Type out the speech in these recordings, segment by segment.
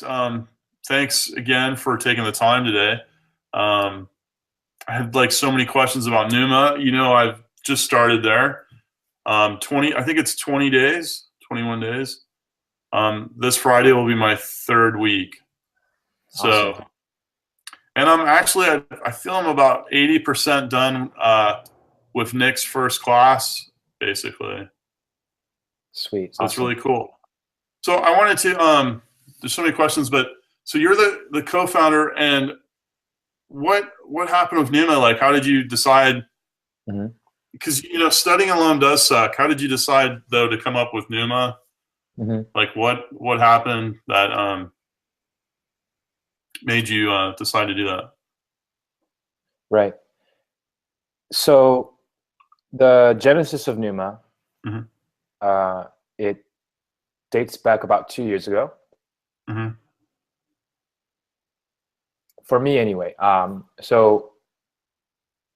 Alex, thanks again for taking the time today. Um, I had like so many questions about Numa. I've just started there. 20, I think it's 20 days, 21 days. This Friday will be my third week. Awesome. So, and I feel I'm about 80% done with Nick's first class, basically. Sweet. So it's Awesome. really cool. So I wanted to, there's so many questions, but so you're the co-founder, and what happened with Numa? Like, how did you decide? hmm Because studying alone does suck. How did you decide though to come up with Numa? hmm Like, what happened that made you decide to do that? Right. So the genesis of Numa, Hmm. uh, it dates back about 2 years ago. Hmm. For me anyway. So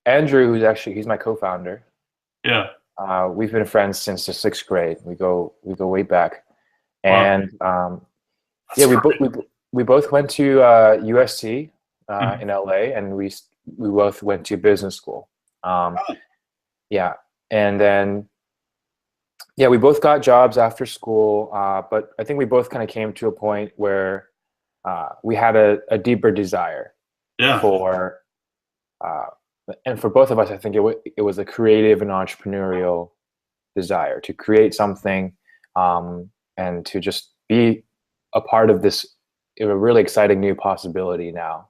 Andrew, he's my co-founder. Yeah. We've been friends since the sixth grade. We go way back. Wow. And That's yeah, great. we both went to USC Mhm. in LA, and we both went to business school. Um, Oh, yeah, and then yeah, we both got jobs after school, but I think we both kind of came to a point where we had a deeper desire yeah. for, uh, and for both of us, I think it was a creative and entrepreneurial desire to create something, and to just be a part of this a really exciting new possibility now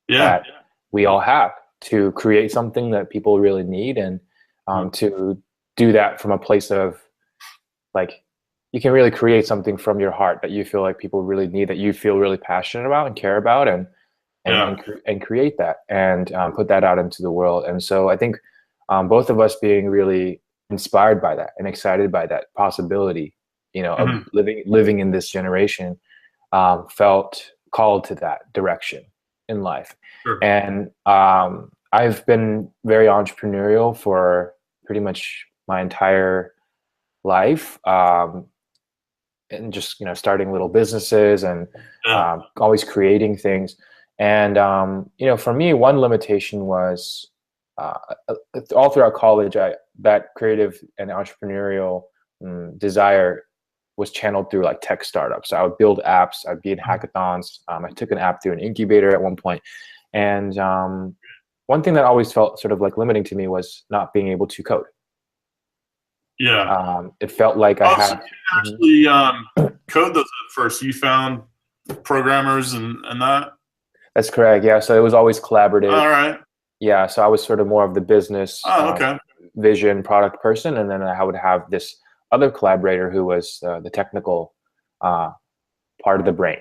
Yeah. that we all have to create something that people really need, and Mhm. to do that from a place of like you can really create something from your heart that you feel like people really need, that you feel really passionate about and care about, Yeah. and create that and put that out into the world. And so I think both of us being really inspired by that and excited by that possibility, of Hmm. living in this generation, felt called to that direction in life. Sure. And I've been very entrepreneurial for pretty much my entire life, and just starting little businesses and Yeah. always creating things. And for me, one limitation was uh, all throughout college, that creative and entrepreneurial desire was channeled through like tech startups. I would build apps. I'd be in Mhm. hackathons. I took an app through an incubator at one point, and one thing that always felt sort of like limiting to me was not being able to code. Yeah. It felt like I Oh, so had. you didn't Mhm. actually code those at first. You found programmers and that. That's correct. Yeah. So it was always collaborative. All right. Yeah. So I was sort of more of the business Oh, okay. vision product person. And then I would have this other collaborator who was the technical uh, part of the brain.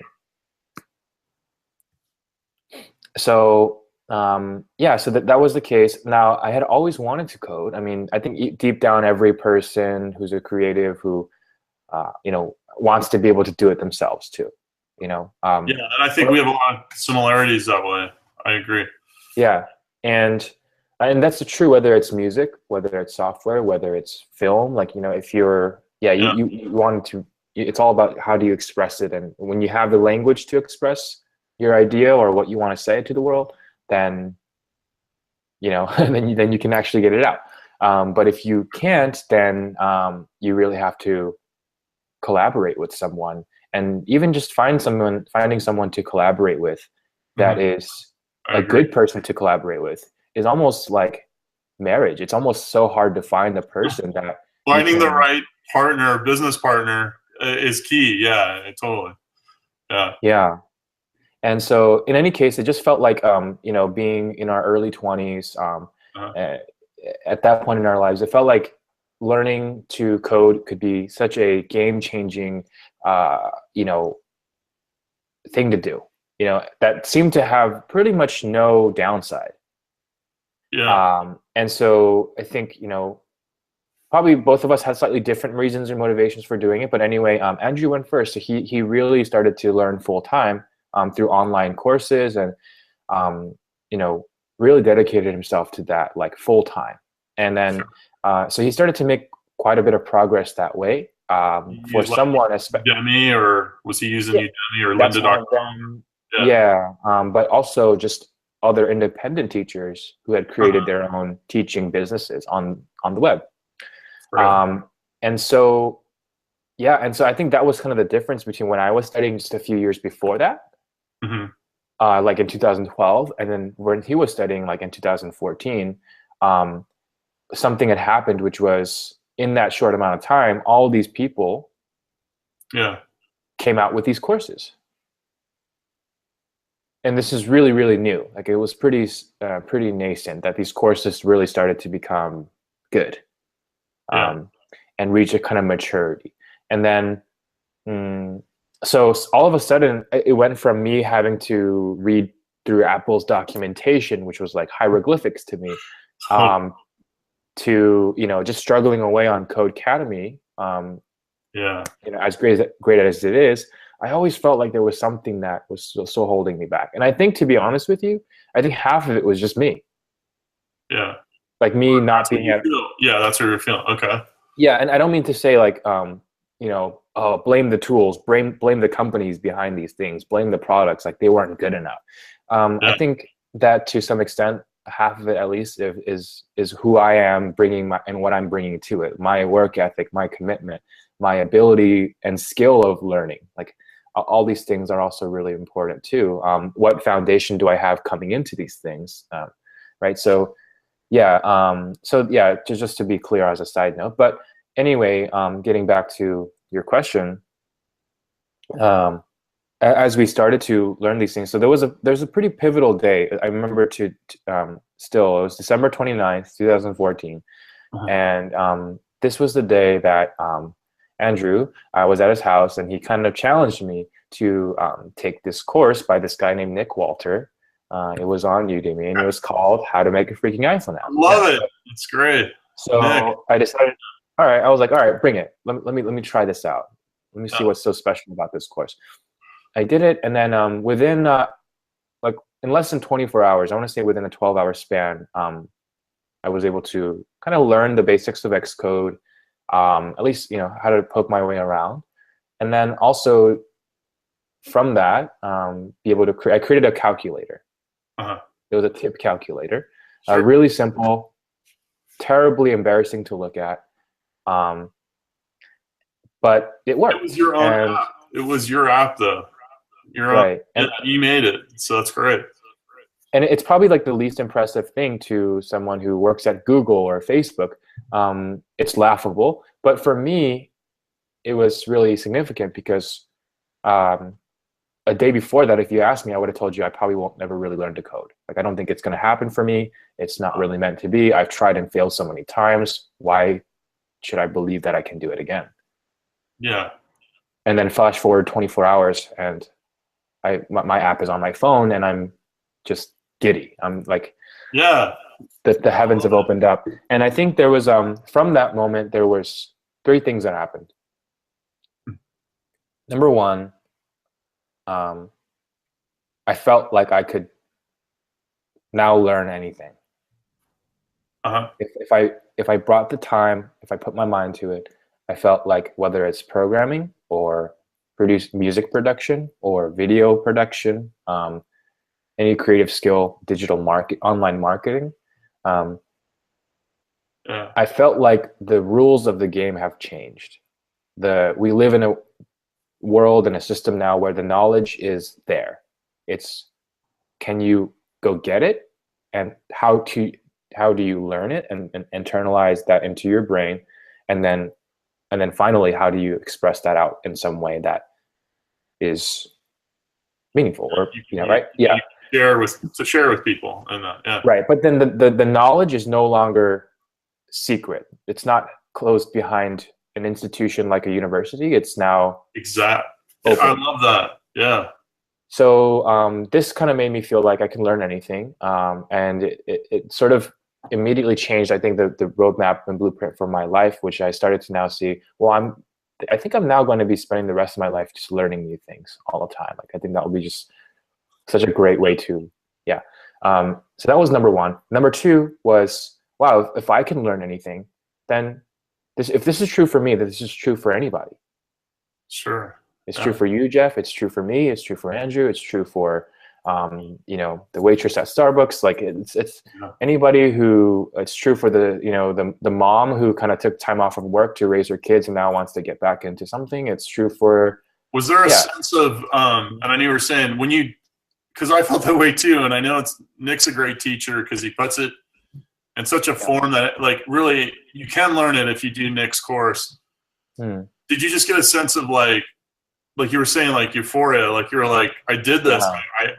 So yeah, so that was the case. Now I had always wanted to code. I mean, I think deep down, every person who's a creative who, wants to be able to do it themselves too, you know? Yeah, and I think we have a lot of similarities that way. I agree. Yeah, and that's true whether it's music, whether it's software, whether it's film. Like if you're yeah, Yeah. you wanted to. It's all about how do you express it, and when you have the language to express your idea or what you want to say to the world, then then you can actually get it out. But if you can't, then you really have to collaborate with someone, and even just finding someone to collaborate with that Hmm. is I a agree. good person to collaborate with is almost like marriage. It's almost so hard to find the person that you Finding the can. right partner, business partner, is key. Yeah, totally. Yeah. Yeah. And so in any case, it just felt like being in our early 20s, Uh, uh, at that point in our lives, it felt like learning to code could be such a game changing uh, you know thing to do, that seemed to have pretty much no downside. yeah. And so I think, probably both of us had slightly different reasons and motivations for doing it. But anyway, Andrew went first. So he really started to learn full time through online courses, and um, you know, really dedicated himself to that like full time. And then Sure. so he started to make quite a bit of progress that way. You for use like someone, Udemy, or was he using yeah, Udemy or that's one lynda.com? of them. Yeah. Yeah, but also just other independent teachers who had created Uh-huh. their own teaching businesses on the web. Right. Um, and so yeah, and so I think that was kind of the difference between when I was studying just a few years before that, Hmm. like in 2012, and then when he was studying, like in 2014. Um, Something had happened, which was in that short amount of time, all these people Yeah. came out with these courses, and this is really, really new. Like it was pretty nascent that these courses really started to become good, Yeah. um, and reach a kind of maturity. And then, mm, so all of a sudden, it went from me having to read through Apple's documentation, which was like hieroglyphics to me, um, to just struggling away on Codecademy. Yeah. As great as it is, I always felt like there was something that was still holding me back. And I think, to be honest with you, I think half of it was just me, Yeah. like me not That's what being you at. feel. Yeah, that's what you're feeling. Okay. Yeah, and I don't mean to say like, oh, blame the tools, blame the companies behind these things, blame the products, like they weren't good enough. I Yeah. think that to some extent, half of it at least is who I am bringing and what I'm bringing to it, my work ethic, my commitment, my ability and skill of learning. Like all these things are also really important too. What foundation do I have coming into these things, right? So yeah, just to be clear as a side note. But anyway, getting back to your question, um, as we started to learn these things, so there's a pretty pivotal day. I remember still, it was December 29th, 2014. Uh-huh. And this was the day that Andrew was at his house, and he kind of challenged me to take this course by this guy named Nick Walter. It was on Udemy, and it was called "How to Make a Freaking iPhone I App." love it. It's great. Nick. So I decided, all right. I was like, all right, bring it. Let me try this out. Let me see Yeah. what's so special about this course. I did it, and then within like in less than 24 hours, I want to say within a 12-hour span, I was able to kind of learn the basics of Xcode, at least how to poke my way around, and then also from that, be able to I created a calculator. Uh-huh. It was a tip calculator, Sure. really simple, terribly embarrassing to look at, but it It worked. was your own And app. It was your app, though. Your own. right, Yeah, you made it, so that's great. and it's probably like the least impressive thing to someone who works at Google or Facebook. It's laughable, but for me, it was really significant because um, a day before that, if you asked me, I would have told you I probably won't never really learn to code. Like I don't think it's going to happen for me. It's not really meant to be. I've tried and failed so many times. Why should I believe that I can do it again? Yeah. And then flash forward 24 hours, and my app is on my phone, and I'm just giddy. I'm like, Yeah. the heavens have opened up. And I think there was from that moment there was three things that happened. Number one, I felt like I could now learn anything. Uh-huh. If I brought the time, if I put my mind to it, I felt like whether it's programming or music production or video production, any creative skill, online marketing, um, Yeah. I felt like the rules of the game have changed. We live in a world and a system now where the knowledge is there. It's, can you go get it, and how do you learn it and internalize that into your brain, and then finally, how do you express that out in some way that is meaningful, or right? Yeah, Share with people, and yeah. right. But then the knowledge is no longer secret. It's not closed behind an institution like a university. It's now Exactly. open. I love that. Yeah. So this kind of made me feel like I can learn anything, and it sort of immediately changed, I think, the roadmap and blueprint for my life, which I started to now see. Well, I think I'm now going to be spending the rest of my life just learning new things all the time. Like I think that will be just such a great way to, yeah. So that was number one. Number two was, wow, if I can learn anything, then if this is true for me, this is true for anybody. Sure. It's true Yeah. for you, Jeff. It's true for me. It's true for Andrew. It's true for, the waitress at Starbucks. Like it's Yeah. anybody who, it's true for the, the mom who kind of took time off of work to raise her kids and now wants to get back into something. It's true for, Was there a yeah. sense of, and I know you were saying when you, because I felt that way too, and I know Nick's a great teacher because he puts it in such a form that like really you can learn it if you do Nick's course. Hmm. Did you just get a sense of like you were saying, like euphoria, like you were like, I did this. Yeah.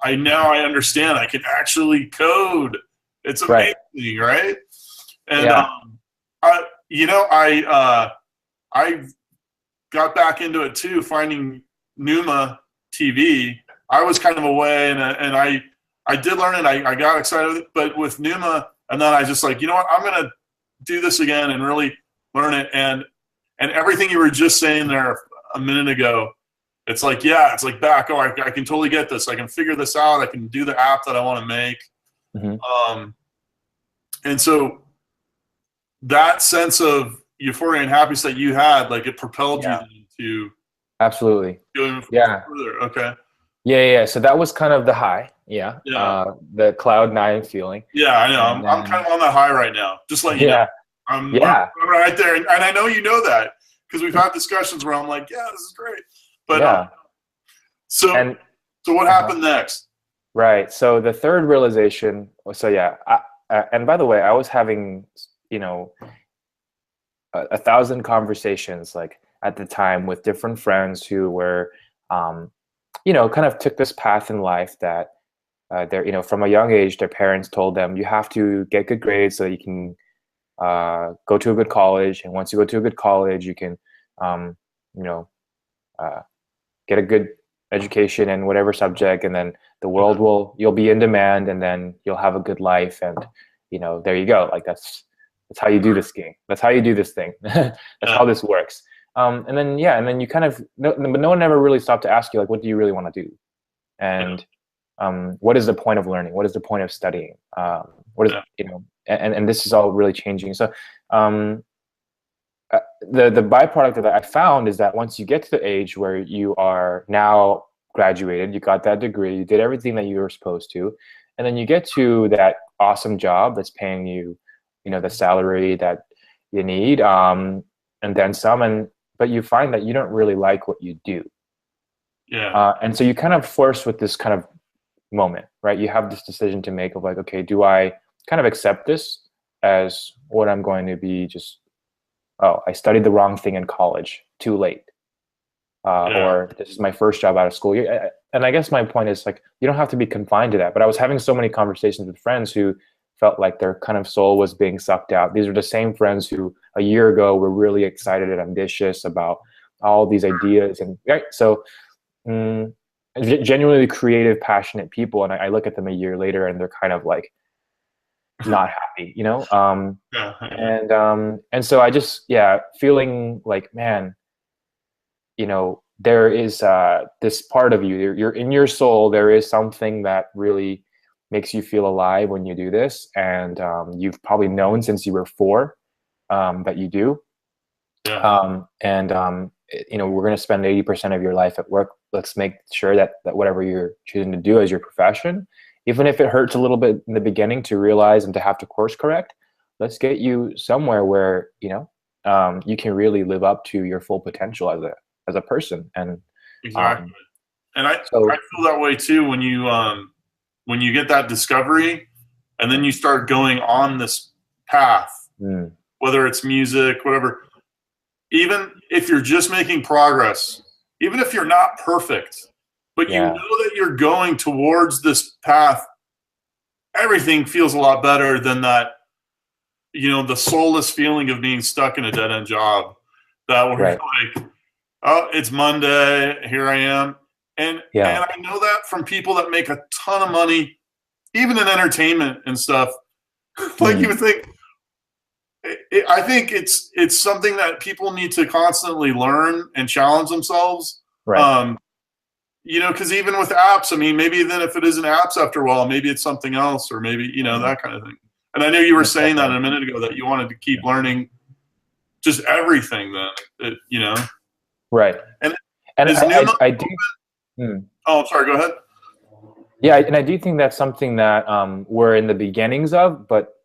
I now I understand. I can actually code. It's amazing, right? And Yeah. I got back into it too, finding Numa TV. I was kind of away, and I did learn it. I got excited with it, but with Numa, and then I just like, you know what, I'm gonna do this again and really learn it. And everything you were just saying there a minute ago, it's like, yeah, it's like back. Oh, I can totally get this. I can figure this out. I can do the app that I want to make. Mm-hmm. And so that sense of euphoria and happiness that you had, like it propelled you to absolutely go further. Okay. Yeah. So that was kind of the high. Yeah. The cloud nine feeling. Yeah, I know. I'm kind of on that high right now. Just like, you know, I'm right there. And I know you know that because we've had discussions where I'm like, yeah, this is great. But so what happened next? Right. So the third realization. So yeah. And by the way, I was having, 1,000 conversations like at the time with different friends who were, kind of took this path in life that they're, from a young age, their parents told them, you have to get good grades so you can go to a good college. And once you go to a good college, you can, get a good education in whatever subject. And then the world you'll be in demand, and then you'll have a good life. And, there you go. Like that's how you do this game. That's how you do this thing. That's how this works. And then you kind of, but no one ever really stopped to ask you, like, what do you really want to do? And what is the point of learning? What is the point of studying? What is, and this is all really changing. So the byproduct of that I found is that once you get to the age where you are now graduated, you got that degree, you did everything that you were supposed to, and then you get to that awesome job that's paying you, the salary that you need, and then some, but you find that you don't really like what you do. Yeah. And so you kind of forced with this kind of moment, right? You have this decision to make of like, okay, do I kind of accept this as what I'm going to be just, oh, I studied the wrong thing in college, too late. Or this is my first job out of school. And I guess my point is like, you don't have to be confined to that. But I was having so many conversations with friends who felt like their kind of soul was being sucked out. These are the same friends who a year ago were really excited and ambitious about all these ideas. And so genuinely creative, passionate people. And I look at them a year later and they're kind of like not happy, and so I just, feeling like, man, there is this part of you, you're in your soul, there is something that really makes you feel alive when you do this. And you've probably known since you were 4 that you do. We're going to spend 80% of your life at work. Let's make sure that whatever you're choosing to do as your profession, even if it hurts a little bit in the beginning to realize and to have to course correct, let's get you somewhere where, you can really live up to your full potential as a person. And exactly. And I feel that way too when you get that discovery and then you start going on this path, whether it's music, whatever, even if you're just making progress, even if you're not perfect, but you know that you're going towards this path, everything feels a lot better than that, the soulless feeling of being stuck in a dead-end job that we're like, oh, it's Monday, here I am. And I know that from people that make a ton of money, even in entertainment and stuff. Like you would think, I think it's something that people need to constantly learn and challenge themselves. Right. Because even with apps, I mean, maybe then if it isn't apps after a while, maybe it's something else, or maybe, that kind of thing. And I know you were saying that a minute ago, that you wanted to keep learning just everything then, you know. Right. And And is I do. Hmm. Oh, I'm sorry. Go ahead. Yeah, and I do think that's something that we're in the beginnings of, but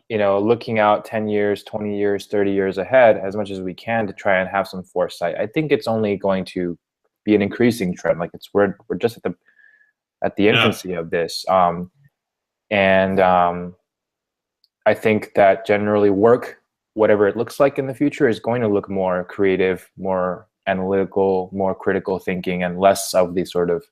you know, looking out 10 years, 20 years, 30 years ahead, as much as we can to try and have some foresight, I think it's only going to be an increasing trend. Like we're just at the Yeah. infancy of this, and I think that generally work, whatever it looks like in the future, is going to look more creative, more analytical, more critical thinking, and less of the sort of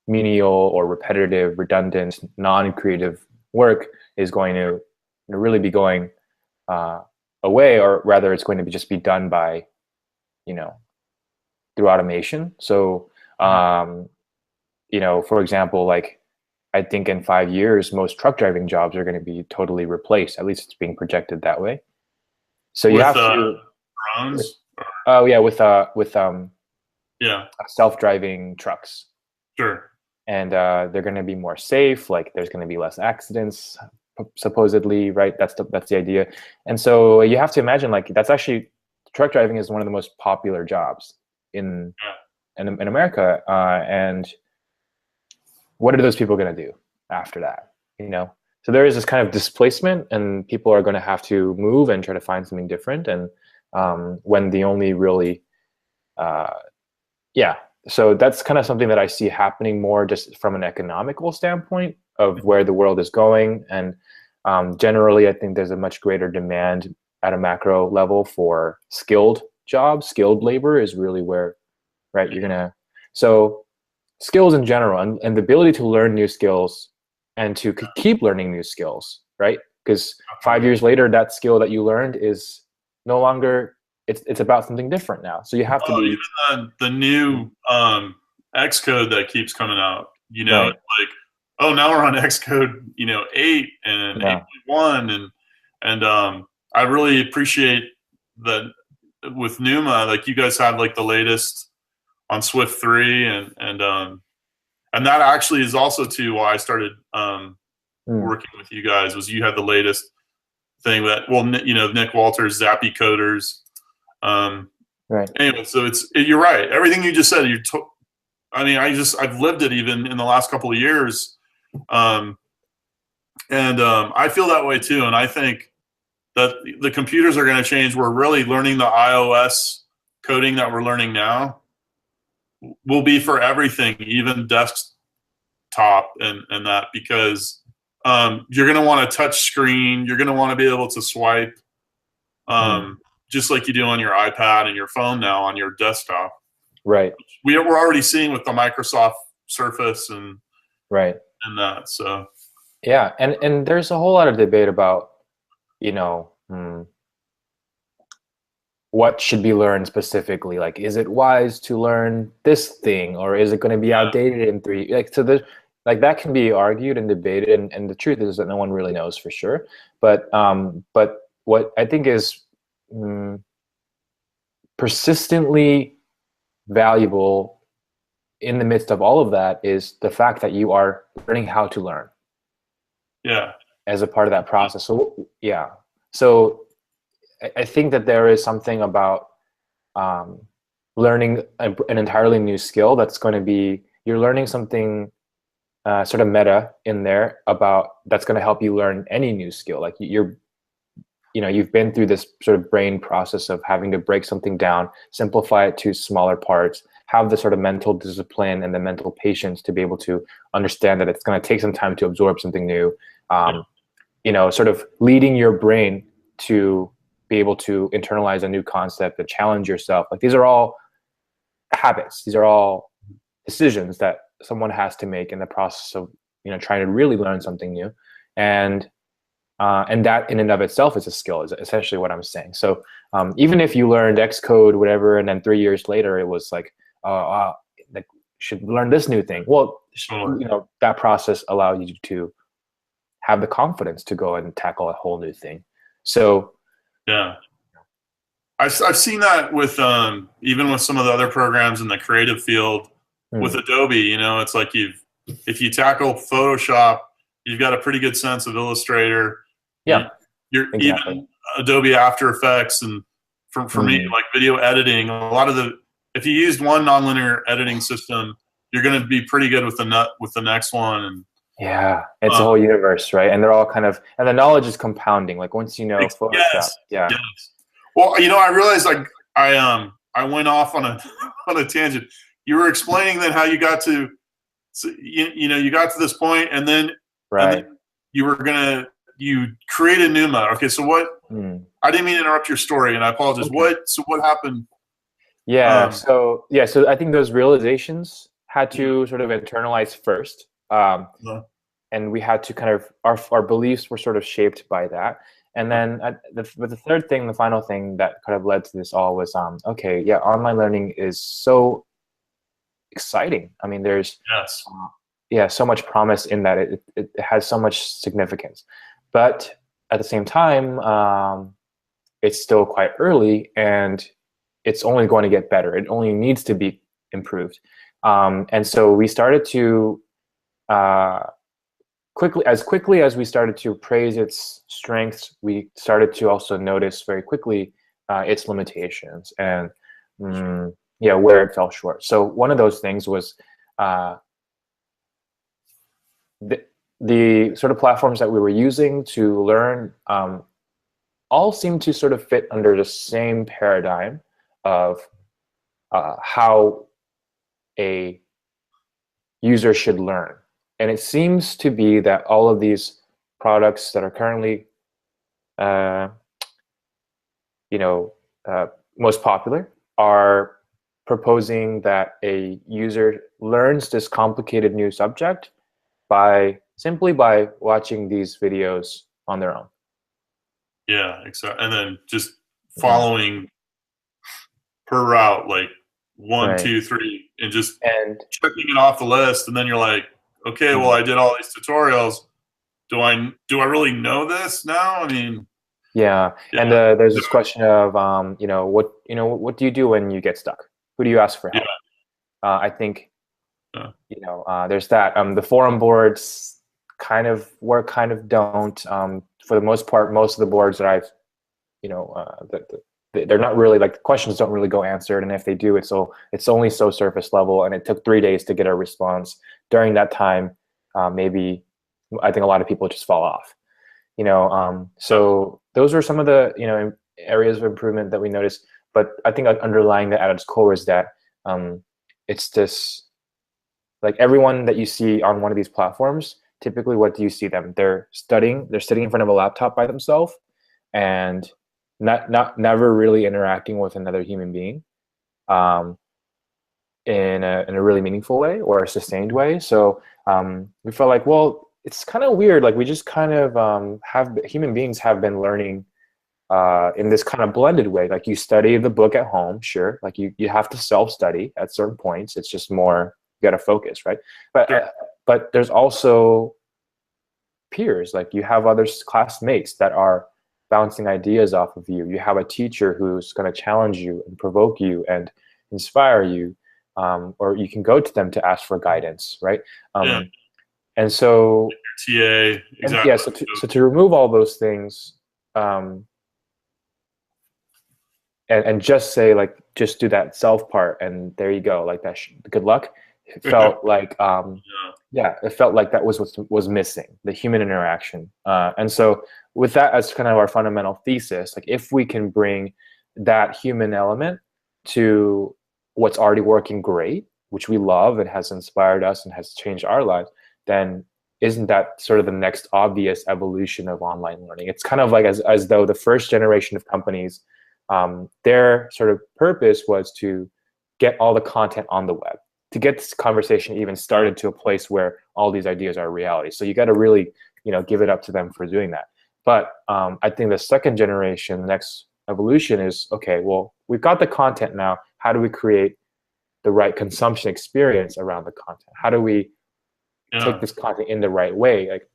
menial or repetitive, redundant, non-creative work is going to really be going away, or rather, it's going to just be done by, you know, through automation. So, you know, for example, like I think in 5 years, most truck driving jobs are going to be totally replaced. At least it's being projected that way. So you With have to drones. oh yeah, with Yeah. self-driving trucks. Sure. And they're going to be more safe. Like there's going to be less accidents, supposedly, right? That's the idea. And so you have to imagine, like, that's actually, truck driving is one of the most popular jobs in America. And what are those people going to do after that? You know, so there is this kind of displacement, and people are going to have to move and try to find something different. And when the only really, yeah. So that's kind of something that I see happening more just from an economical standpoint of where the world is going. And generally, I think there's a much greater demand at a macro level for skilled jobs. Skilled labor is really where, right, you're going to, so skills in general, and the ability to learn new skills and to keep learning new skills, right? Because 5 years later, that skill that you learned is no longer, it's about something different now. So you have to be even the new Xcode that keeps coming out. You know, right. It's like, oh, now we're on Xcode, you know, 8 and 8.1, and I really appreciate that with Numa. Like you guys have like the latest on Swift 3, and that actually is also too why I started working with you guys, was you had the latest thing that, well, you know, Nick Walters, Zappy Coders. Right. Anyway, so you're right. Everything you just said, I mean, I've lived it even in the last couple of years. I feel that way too. And I think that the computers are going to change. We're really learning the iOS coding that we're learning now will be for everything, even desktop and that, because you're going to want a touch screen. You're going to want to be able to swipe. Just like you do on your iPad and your phone now on your desktop. Right. We're already seeing with the Microsoft Surface and that. So yeah, and there's a whole lot of debate about, you know, what should be learned specifically. Like, is it wise to learn this thing, or is it going to be outdated in 3? Like, so there's like that can be argued and debated, and the truth is that no one really knows for sure. But what I think is persistently valuable in the midst of all of that is the fact that you are learning how to learn. Yeah. As a part of that process. So yeah. So I think that there is something about learning an entirely new skill that's going to be, you're learning something sort of meta in there about that's going to help you learn any new skill. Like you've been through this sort of brain process of having to break something down, simplify it to smaller parts, have the sort of mental discipline and the mental patience to be able to understand that it's going to take some time to absorb something new. You know, sort of leading your brain to be able to internalize a new concept and challenge yourself. Like these are all habits. These are all decisions that someone has to make in the process of, you know, trying to really learn something new. And that in and of itself is a skill, is essentially what I'm saying. So even if you learned Xcode, whatever, and then 3 years later it was like, like should learn this new thing. Well, you know, that process allowed you to have the confidence to go and tackle a whole new thing. So yeah, I've seen that with even with some of the other programs in the creative field with Adobe. You know, it's like if you tackle Photoshop, you've got a pretty good sense of Illustrator. Yeah, you're exactly. even Adobe After Effects, and for me, like video editing, a lot of if you used one nonlinear editing system, you're going to be pretty good with the next one. And yeah, it's a whole universe, right? And they're all kind of, and the knowledge is compounding. Like once you know Photoshop, yes, yeah. Yes. Well, I realized I went off on a tangent. You were explaining then how you got to, you got to this point, and then right. And then you created Numa. Okay, so what? I didn't mean to interrupt your story, and I apologize. Okay. What happened? Yeah. So I think those realizations had to sort of internalize first, and we had to kind of our beliefs were sort of shaped by that. And then the third thing, the final thing that kind of led to this all was okay, yeah, online learning is so exciting. I mean, there's so much promise in that. It has so much significance, but at the same time, it's still quite early, and it's only going to get better. It only needs to be improved. And so we started to quickly as we started to praise its strengths, we started to also notice very quickly its limitations and where it fell short. So one of those things was the sort of platforms that we were using to learn all seemed to sort of fit under the same paradigm of how a user should learn. And it seems to be that all of these products that are currently most popular are proposing that a user learns this complicated new subject simply by watching these videos on their own. Yeah, exactly. And then just following per route, like 1, 2, 3, and checking it off the list. And then you're like, okay, well, I did all these tutorials. Do I really know this now? I mean, yeah. And there's this question of what do you do when you get stuck? Who do you ask for help? I think there's that. The forum boards kind of work, kind of don't. For the most part, most of the boards that I've, they're not really, like, the questions don't really go answered, and if they do, it's only so surface level, and it took 3 days to get a response. During that time, maybe I think a lot of people just fall off. So those are some of the areas of improvement that we noticed. But I think underlying that at its core is that it's this, like, everyone that you see on one of these platforms, typically, what do you see them? They're sitting in front of a laptop by themselves, and never really interacting with another human being in a really meaningful way or a sustained way. So we felt like, well, it's kind of weird. Like, we just kind of human beings have been learning in this kind of blended way. Like, you study the book at home, sure. Like, you have to self-study at certain points. It's just more, you got to focus, right? But there's also peers. Like, you have other classmates that are bouncing ideas off of you. You have a teacher who's going to challenge you and provoke you and inspire you, or you can go to them to ask for guidance, right? And so your TA, exactly. So to remove all those things, and just say, like, just do that self part, and there you go. Like, that good luck. It felt like it felt like that was what was missing, the human interaction. And so with that as kind of our fundamental thesis, like, if we can bring that human element to what's already working great, which we love and has inspired us and has changed our lives, then isn't that sort of the next obvious evolution of online learning? It's kind of like as though the first generation of companies, their sort of purpose was to get all the content on the web, to get this conversation even started to a place where all these ideas are reality. So you got to really, give it up to them for doing that. But I think the second generation, the next evolution is, okay, well, we've got the content now. How do we create the right consumption experience around the content? How do we take this content in the right way? Like,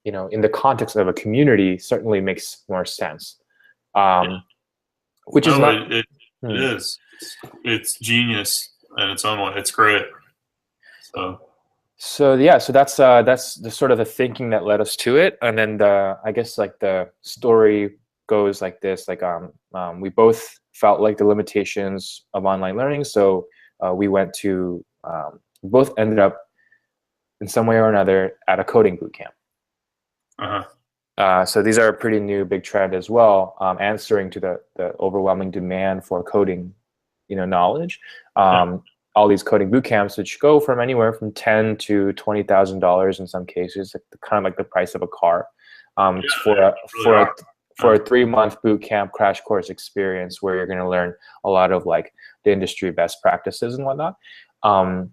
in the context of a community, certainly makes more sense. Which is not. It is. It's genius in its own way. It's great. So that's the sort of the thinking that led us to it, and then I guess, like, the story goes like this. Like we both felt like the limitations of online learning, so we went to both ended up in some way or another at a coding boot camp. So these are a pretty new big trend as well, answering to the overwhelming demand for coding, knowledge. All these coding boot camps, which go from anywhere from $10,000 to $20,000 in some cases, kind of like the price of a car, for a 3-month boot camp crash course experience where you're going to learn a lot of like the industry best practices and whatnot. But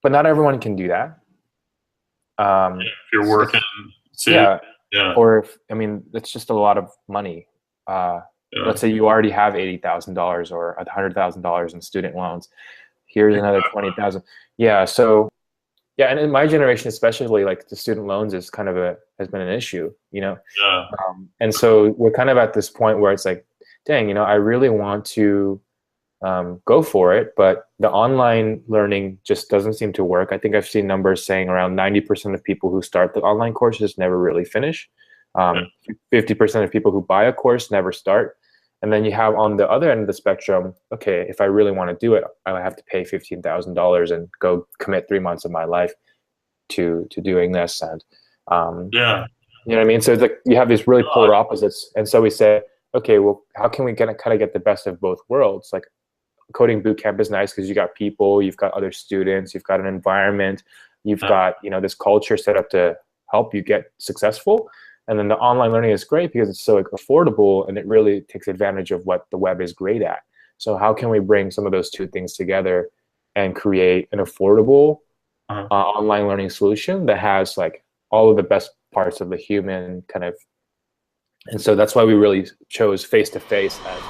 not everyone can do that. If you're working, or it's just a lot of money. Let's say you already have $80,000 or $100,000 in student loans. Here's another $20,000. And in my generation, especially, like the student loans is has been an issue, and so we're kind of at this point where it's like, dang, I really want to go for it, but the online learning just doesn't seem to work. I think I've seen numbers saying around 90% of people who start the online courses never really finish. 50% of people who buy a course never start. And then you have on the other end of the spectrum, okay, if I really want to do it, I have to pay $15,000 and go commit 3 months of my life to doing this. And you know what I mean? So it's like you have these really polar opposites. And so we say, okay, well, how can we kind of get the best of both worlds? Like coding bootcamp is nice because you got people, you've got other students, you've got an environment, you've got this culture set up to help you get successful. And then the online learning is great because it's so affordable and it really takes advantage of what the web is great at. So how can we bring some of those two things together and create an affordable online learning solution that has like all of the best parts of the human kind of. And so that's why we really chose face-to-face as